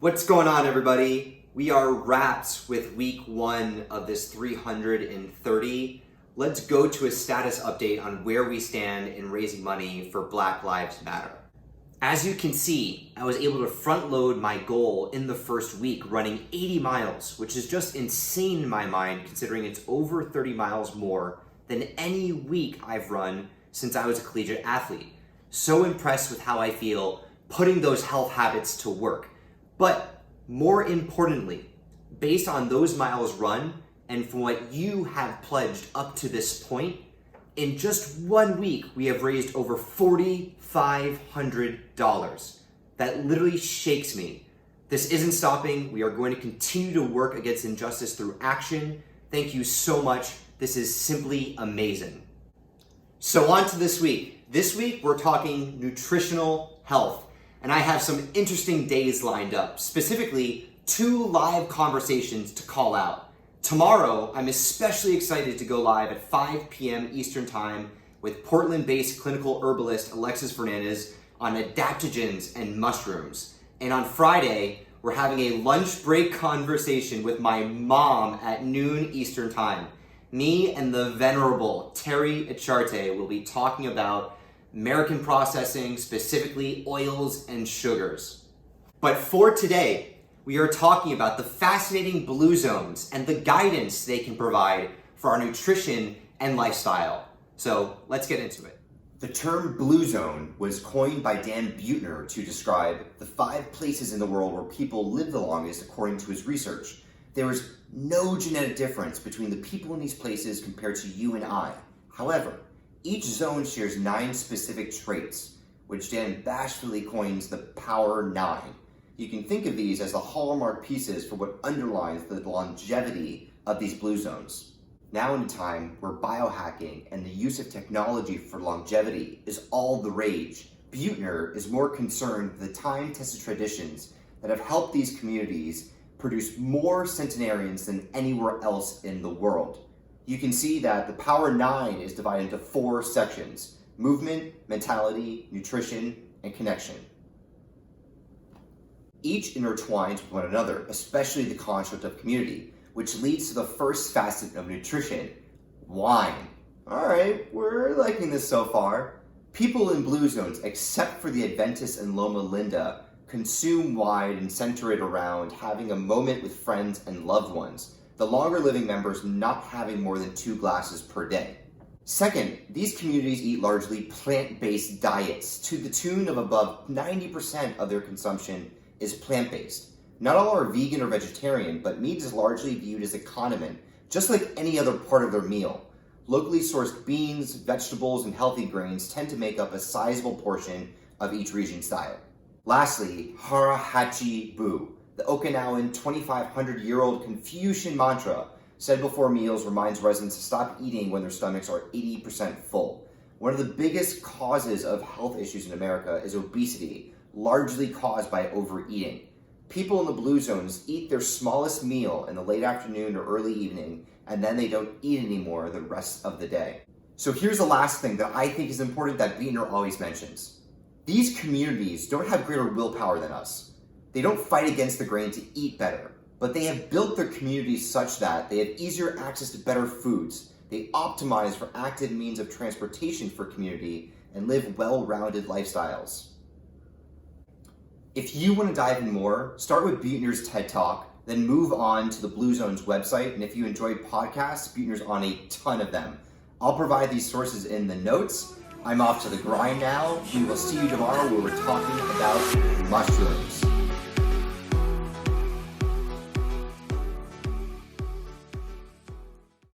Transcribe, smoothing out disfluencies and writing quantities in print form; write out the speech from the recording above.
What's going on, everybody? We are wrapped with week 1 of this 330. Let's go to a status update on where we stand in raising money for Black Lives Matter. As you can see, I was able to front load my goal in the first week, running 80 miles, which is just insane in my mind considering it's over 30 miles more than any week I've run since I was a collegiate athlete. So impressed with how I feel putting those health habits to work. But more importantly, based on those miles run and from what you have pledged up to this point, in just 1 week, we have raised over $4,500. That literally shakes me. This isn't stopping. We are going to continue to work against injustice through action. Thank you so much. This is simply amazing. So on to this week. This week, we're talking nutritional health. And I have some interesting days lined up, specifically 2 live conversations to call out. Tomorrow, I'm especially excited to go live at 5 p.m. Eastern Time with Portland-based clinical herbalist Alexis Fernandez on adaptogens and mushrooms. And on Friday, we're having a lunch break conversation with my mom at noon Eastern Time. Me and the venerable Terry Echarte will be talking about American processing, specifically oils and sugars. But for today, we are talking about the fascinating blue zones and the guidance they can provide for our nutrition and lifestyle. So let's get into it. The term blue zone was coined by Dan Buettner to describe the 5 places in the world where people live the longest according to his research. There is no genetic difference between the people in these places compared to you and I. However, each zone shares 9 specific traits, which Dan bashfully coins the Power 9. You can think of these as the hallmark pieces for what underlines the longevity of these blue zones. Now in a time where biohacking and the use of technology for longevity is all the rage, Buettner is more concerned with the time-tested traditions that have helped these communities produce more centenarians than anywhere else in the world. You can see that the Power 9 is divided into 4 sections: movement, mentality, nutrition, and connection. Each intertwines with one another, especially the construct of community, which leads to the first facet of nutrition: wine. All right, we're liking this so far. People in blue zones, except for the Adventists and Loma Linda, consume wine and center it around having a moment with friends and loved ones, the longer living members not having more than 2 glasses per day. Second, these communities eat largely plant-based diets to the tune of above 90% of their consumption is plant-based. Not all are vegan or vegetarian, but meat is largely viewed as a condiment, just like any other part of their meal. Locally sourced beans, vegetables, and healthy grains tend to make up a sizable portion of each region's diet. Lastly, Hara Hachi Bu, the Okinawan 2,500-year-old Confucian mantra said before meals, reminds residents to stop eating when their stomachs are 80% full. One of the biggest causes of health issues in America is obesity, largely caused by overeating. People in the blue zones eat their smallest meal in the late afternoon or early evening, and then they don't eat anymore the rest of the day. So here's the last thing that I think is important that Buettner always mentions. These communities don't have greater willpower than us. They don't fight against the grain to eat better, but they have built their communities such that they have easier access to better foods. They optimize for active means of transportation for community and live well-rounded lifestyles. If you want to dive in more, start with Buettner's TED Talk, then move on to the Blue Zone's website. And if you enjoy podcasts, Buettner's on a ton of them. I'll provide these sources in the notes. I'm off to the grind now. We will see you tomorrow where we're talking about mushrooms.